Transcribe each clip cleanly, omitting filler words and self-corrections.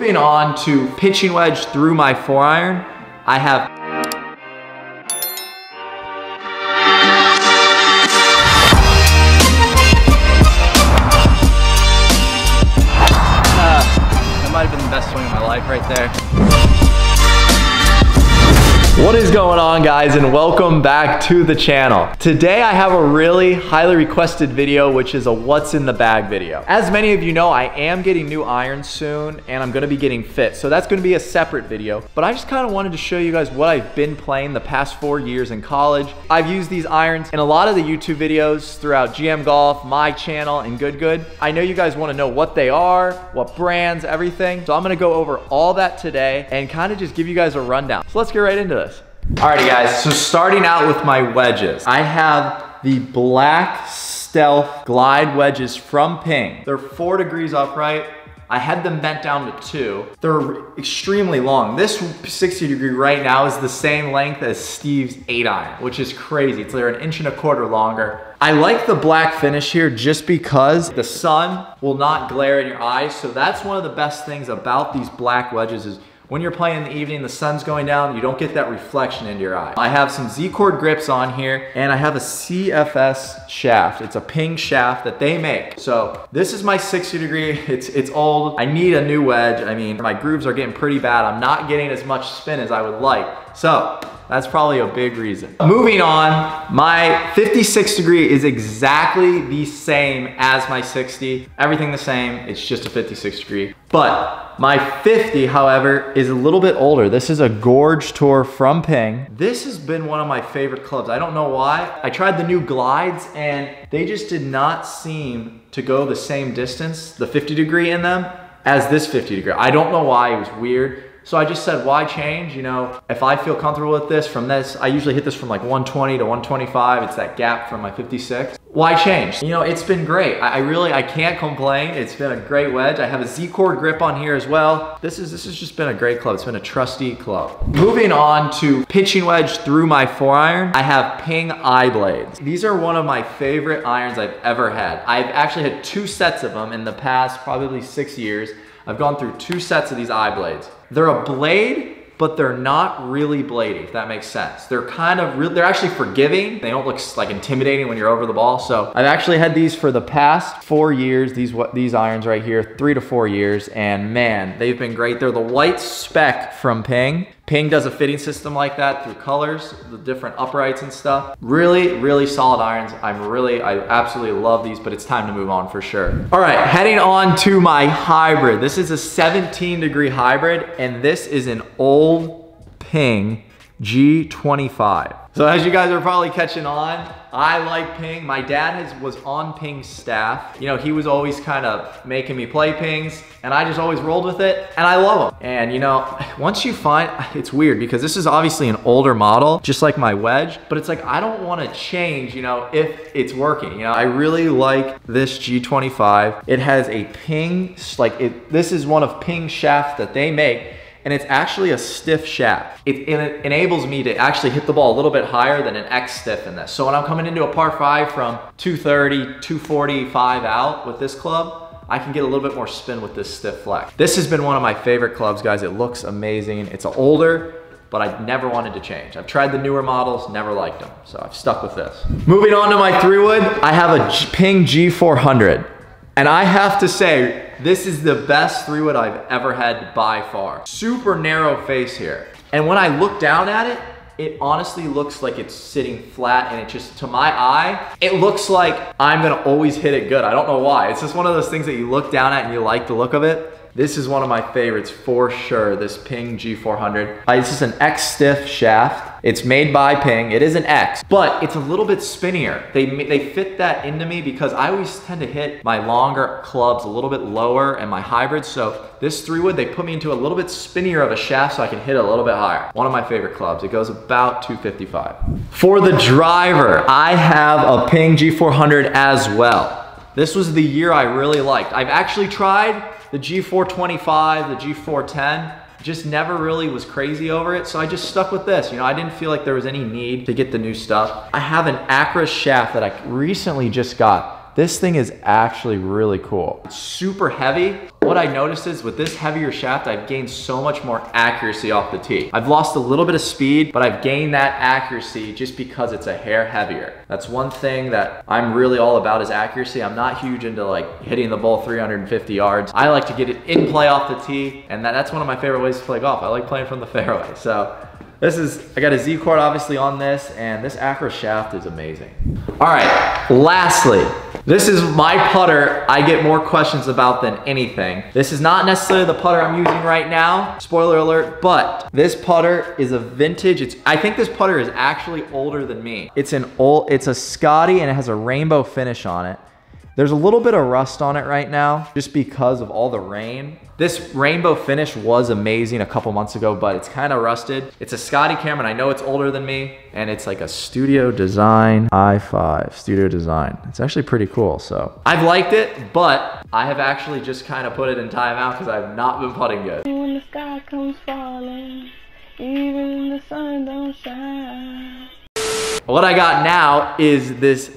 Moving on to pitching wedge through my 4-iron, I have that might have been the best swing of my life right there. What is going on, guys, and welcome back to the channel. Today I have a really highly requested video, which is a what's in the bag video. As many of you know, I am getting new irons soon and I'm gonna be getting fit, so that's gonna be a separate video. But I just kind of wanted to show you guys what I've been playing the past 4 years in college. I've used these irons in a lot of the YouTube videos throughout GM Golf, my channel, and Good. I know you guys want to know what they are, what brands, everything. So I'm gonna go over all that today and kind of just give you guys a rundown. So let's get right into this. Alrighty guys, so starting out with my wedges. I have the black Stealth glide wedges from Ping. They're 4 degrees upright. I had them bent down to 2. They're extremely long. This 60 degree right now is the same length as Steve's 8-iron, which is crazy. It's like an 1.25 inches longer. I like the black finish here just because the sun will not glare in your eyes. So that's one of the best things about these black wedges is when you're playing in the evening, the sun's going down, you don't get that reflection into your eye. I have some Z-cord grips on here, and I have a CFS shaft. It's a Ping shaft that they make. So this is my 60 degree, it's old. I need a new wedge. I mean, my grooves are getting pretty bad. I'm not getting as much spin as I would like. So that's probably a big reason. Moving on, my 56 degree is exactly the same as my 60. Everything the same, it's just a 56 degree. But my 50, however, is a little bit older. This is a Gorge Tour from Ping. This has been one of my favorite clubs. I don't know why. I tried the new glides and they just did not seem to go the same distance, the 50 degree in them, as this 50 degree. I don't know why, it was weird. So I just said, why change? You know, if I feel comfortable with this, from this, I usually hit this from like 120 to 125. It's that gap from my 56. Why change? You know, it's been great. I can't complain. It's been a great wedge. I have a Z-cord grip on here as well. This has just been a great club. It's been a trusty club. Moving on to pitching wedge through my 4-iron, I have Ping eye blades. These are one of my favorite irons I've ever had. I've actually had 2 sets of them in the past probably 6 years. I've gone through 2 sets of these eye blades. They're a blade, but they're not really bladey, if that makes sense. They're kind of, they're actually forgiving. They don't look like intimidating when you're over the ball. So I've actually had these for the past 4 years, these irons right here, 3 to 4 years, and man, they've been great. They're the white spec from Ping. Ping does a fitting system like that through colors, the different uprights and stuff. Really, really solid irons. I absolutely love these, but it's time to move on for sure. All right, heading on to my hybrid. This is a 17 degree hybrid, and this is an old Ping G25. So as you guys are probably catching on, I like Ping. My dad was on Ping's staff. You know, he was always kind of making me play Pings, and I just always rolled with it, and I love them. And you know, once you find, it's weird because this is obviously an older model, just like my wedge, but it's like, I don't want to change, you know, if it's working. You know, I really like this G25. It has a Ping, this is one of Ping's shafts that they make, and it's actually a stiff shaft. It enables me to actually hit the ball a little bit higher than an X stiff in this. So when I'm coming into a par 5 from 230, 245 out with this club, I can get a little bit more spin with this stiff flex. This has been one of my favorite clubs, guys. It looks amazing. It's older, but I never wanted to change. I've tried the newer models, never liked them. So I've stuck with this. Moving on to my 3-wood, I have a Ping G400. And I have to say, this is the best 3-wood I've ever had by far. Super narrow face here. And when I look down at it, it honestly looks like it's sitting flat, and it just, to my eye, it looks like I'm gonna always hit it good. I don't know why. It's just one of those things that you look down at and you like the look of it. This is one of my favorites for sure, this Ping G400. This is an X stiff shaft. It's made by Ping. It is an X, but it's a little bit spinnier. They fit that into me because I always tend to hit my longer clubs a little bit lower and my hybrids. So this 3-wood, they put me into a little bit spinnier of a shaft so I can hit it a little bit higher. One of my favorite clubs. It goes about 255. For the driver, I have a Ping G400 as well. This was the year I really liked. I've actually tried the G425, the G410, just never really was crazy over it, so I just stuck with this. You know, I didn't feel like there was any need to get the new stuff. I have an Acra shaft that I recently just got. This thing is actually really cool. It's super heavy. What I noticed is with this heavier shaft, I've gained so much more accuracy off the tee. I've lost a little bit of speed, but I've gained that accuracy just because it's a hair heavier. That's one thing that I'm really all about is accuracy. I'm not huge into like hitting the ball 350 yards. I like to get it in play off the tee, and that's one of my favorite ways to play golf. I like playing from the fairway. So I got a Z cord obviously on this, and this acro shaft is amazing. All right, lastly, this is my putter I get more questions about than anything. This is not necessarily the putter I'm using right now, spoiler alert, but this putter is a vintage. I think this putter is actually older than me. It's a Scotty, and it has a rainbow finish on it. There's a little bit of rust on it right now just because of all the rain. This rainbow finish was amazing a couple months ago, but it's kind of rusted. It's a Scotty camera, and I know it's older than me, and it's like a Studio Design i5, Studio Design. It's actually pretty cool, so. I've liked it, but I have actually just kind of put it in timeout because I've not been putting good. When the sky comes falling, even the sun don't shine. What I got now is this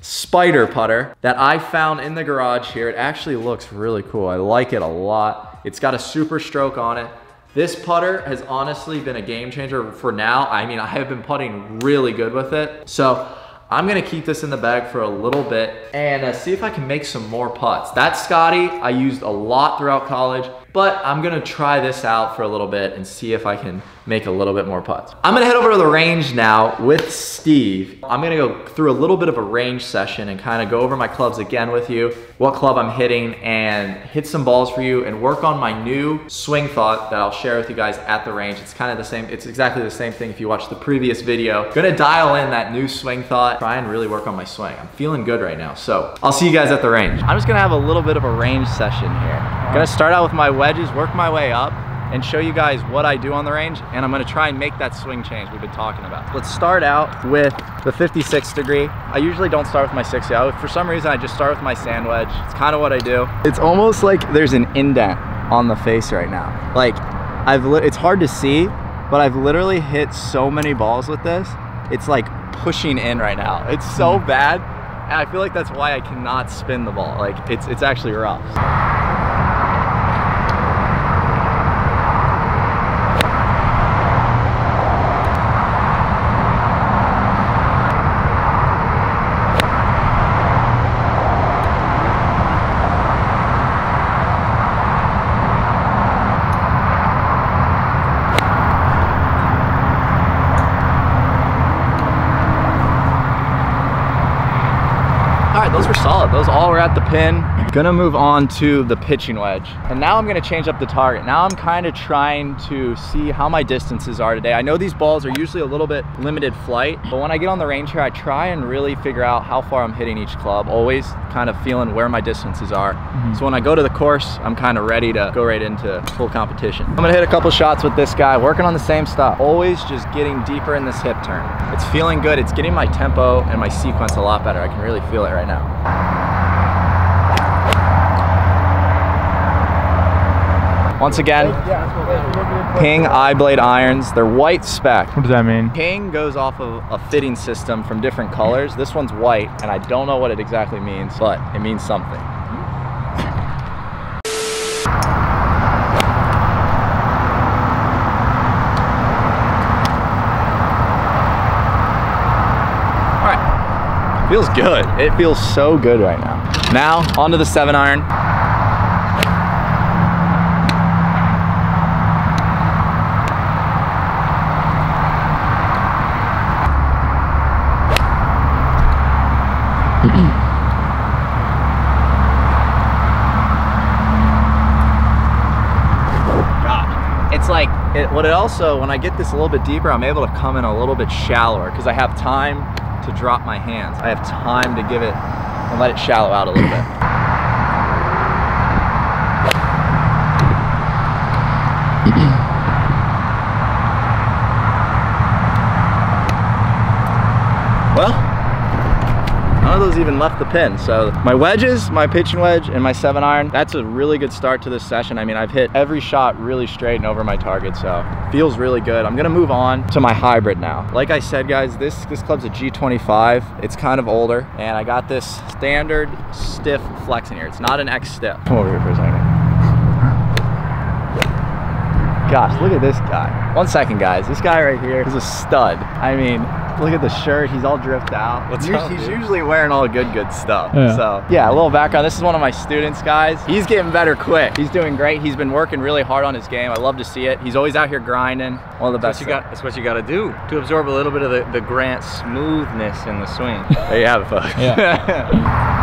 spider putter that I found in the garage here. It actually looks really cool. I like it a lot. It's got a super stroke on it. This putter has honestly been a game changer for now. I mean, I have been putting really good with it. So I'm gonna keep this in the bag for a little bit and see if I can make some more putts. That Scotty I used a lot throughout college, but I'm gonna try this out for a little bit and see if I can make a little bit more putts. I'm gonna head over to the range now with Steve. I'm gonna go through a little bit of a range session and kind of go over my clubs again with you, what club I'm hitting, and hit some balls for you and work on my new swing thought that I'll share with you guys at the range. It's kind of the same, it's exactly the same thing if you watch the previous video. Gonna dial in that new swing thought, try and really work on my swing. I'm feeling good right now, so I'll see you guys at the range. I'm just gonna have a little bit of a range session here. Gonna start out with my wedges, work my way up, and show you guys what I do on the range, and I'm gonna try and make that swing change we've been talking about. Let's start out with the 56 degree. I usually don't start with my 60. For some reason, I just start with my sand wedge. It's kind of what I do. It's almost like there's an indent on the face right now. Like, it's hard to see, but I've literally hit so many balls with this. It's like pushing in right now. It's so bad, and I feel like that's why I cannot spin the ball. Like, it's actually rough. Those were solid. Those all were at the pin. Gonna move on to the pitching wedge. And now I'm gonna change up the target. Now I'm kind of trying to see how my distances are today. I know these balls are usually a little bit limited flight, but when I get on the range here, I try and really figure out how far I'm hitting each club, always kind of feeling where my distances are. So when I go to the course, I'm kind of ready to go right into full competition. I'm gonna hit a couple shots with this guy, working on the same stuff. Always just getting deeper in this hip turn. It's feeling good. It's getting my tempo and my sequence a lot better. I can really feel it right now. Once again, Ping I-blade irons. They're white spec. What does that mean? Ping goes off of a fitting system from different colors. This one's white, and I don't know what it exactly means, but it means something. All right, feels good. It feels so good right now. Now, onto the 7-iron. It's like, when I get this a little bit deeper, I'm able to come in a little bit shallower because I have time to drop my hands. I have time to give it and let it shallow out a little bit. Well, I of those even left the pin. So my wedges, my pitching wedge and my 7-iron, that's a really good start to this session. I mean, I've hit every shot really straight and over my target, so feels really good. I'm gonna move on to my hybrid now. Like I said, guys, this club's a G25. It's kind of older, and I got this standard stiff flex in here. It's not an X stiff. Come over here for a second. Gosh, look at this guy. 1 second, guys. This guy right here is a stud. I mean, look at the shirt. He's all dripped out. He's usually wearing all good stuff. Yeah. So yeah, a little background. This is one of my students, guys. He's getting better quick. He's doing great. He's been working really hard on his game. I love to see it. He's always out here grinding. One of the best. That's what you got to do to absorb a little bit of the Grant smoothness in the swing. There you have it, folks. Yeah.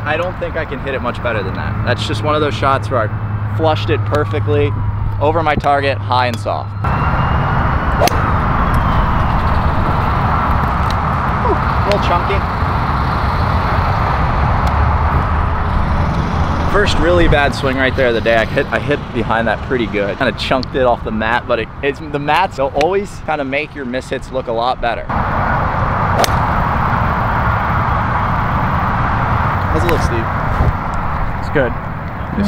I don't think I can hit it much better than that. That's just one of those shots where I flushed it perfectly over my target, high and soft. Ooh, a little chunky. First really bad swing right there of the day. I hit behind that pretty good. Kind of chunked it off the mat, but the mats will always kind of make your miss hits look a lot better. How's it look, Steve? It's good.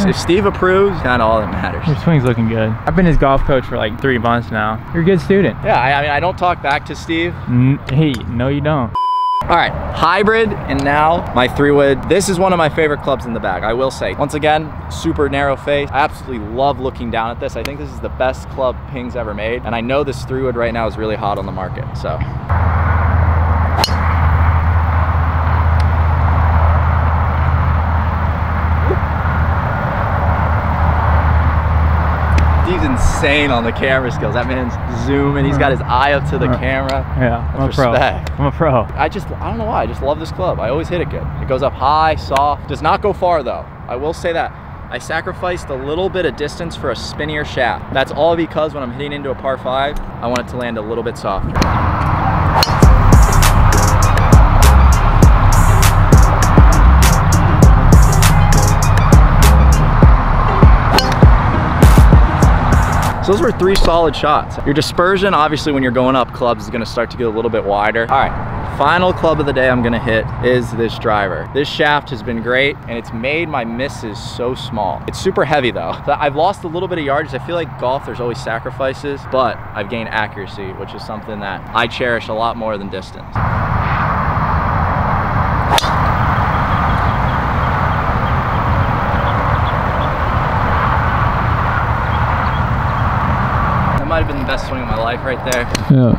If Steve approves, kind of all that matters. Your swing's looking good. I've been his golf coach for like 3 months now. You're a good student. Yeah, I mean, I don't talk back to Steve. Hey, no you don't. All right, hybrid, and now my 3-wood. This is one of my favorite clubs in the bag, I will say. Once again, super narrow face. I absolutely love looking down at this. I think this is the best club Ping's ever made. And I know this 3-wood right now is really hot on the market, so. He's insane on the camera skills. That man's zooming. He's got his eye up to the camera. Yeah, I'm a pro. I'm a pro. I don't know why. I just love this club. I always hit it good. It goes up high, soft. Does not go far though. I will say that. I sacrificed a little bit of distance for a spinnier shaft. That's all because when I'm hitting into a par 5, I want it to land a little bit softer. So those were 3 solid shots. Your dispersion, obviously when you're going up clubs, is gonna start to get a little bit wider. All right, final club of the day I'm gonna hit is this driver. This shaft has been great and it's made my misses so small. It's super heavy though. I've lost a little bit of yardage. I feel like golf, there's always sacrifices, but I've gained accuracy, which is something that I cherish a lot more than distance. Might have been the best swing of my life right there. Yeah.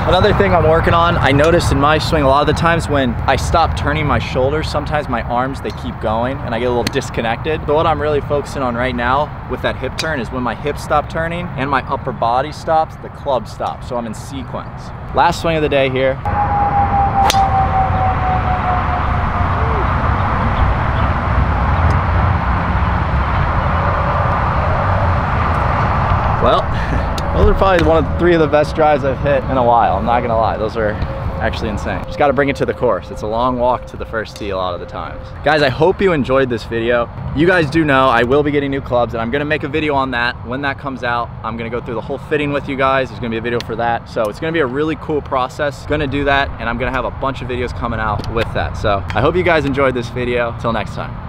Another thing I'm working on, I noticed in my swing a lot of the times when I stop turning my shoulders, sometimes my arms, they keep going and I get a little disconnected. So what I'm really focusing on right now with that hip turn is when my hips stop turning and my upper body stops, the club stops. So I'm in sequence. Last swing of the day here. Well, those are probably one of 3 of the best drives I've hit in a while. I'm not gonna lie, those are actually insane. Just gotta bring it to the course. It's a long walk to the first tee a lot of the times. Guys, I hope you enjoyed this video. You guys do know I will be getting new clubs and I'm gonna make a video on that. When that comes out, I'm gonna go through the whole fitting with you guys. There's gonna be a video for that. So it's gonna be a really cool process. Gonna do that and I'm gonna have a bunch of videos coming out with that. So I hope you guys enjoyed this video. Till next time.